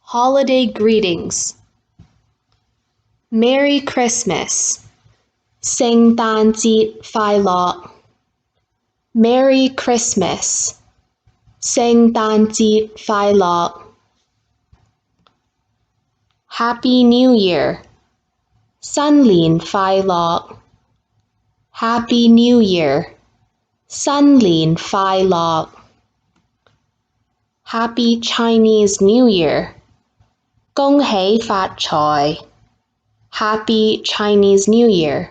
Holiday greetings. Merry Christmas. 聖誕節快樂。Merry Christmas. 聖誕節快樂。Happy New Year. 新年快樂。Happy New Year. 新年快樂。Happy Chinese New Year. 恭喜發財。Happy Chinese New Year.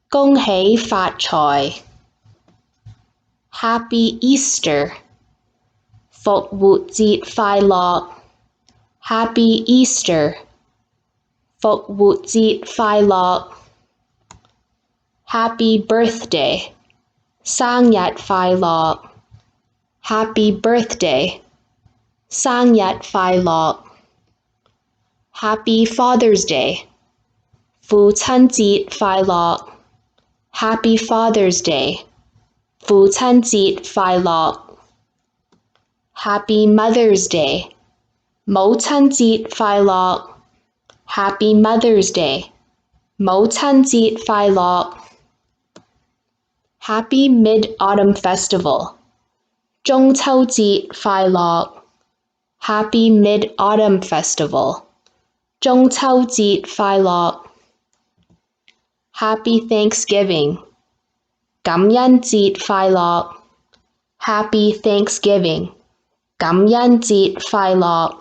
恭喜發財。Happy Easter. 復活節快樂。Happy Easter. 復活節快樂。Happy Birthday. 生日快樂。Happy Birthday. 生日快樂。Happy Father's Day. 父親節快樂。Happy Father's Day. 父親節快樂。Happy Mother's Day. 母親節快樂。Happy Mother's Day. 母親節快樂。Happy Mid-Autumn Festival. 中秋節快樂。Happy Mid-Autumn Festival. 中秋節快樂。Happy Thanksgiving. 感恩節快樂。Happy Thanksgiving. 感恩節快樂。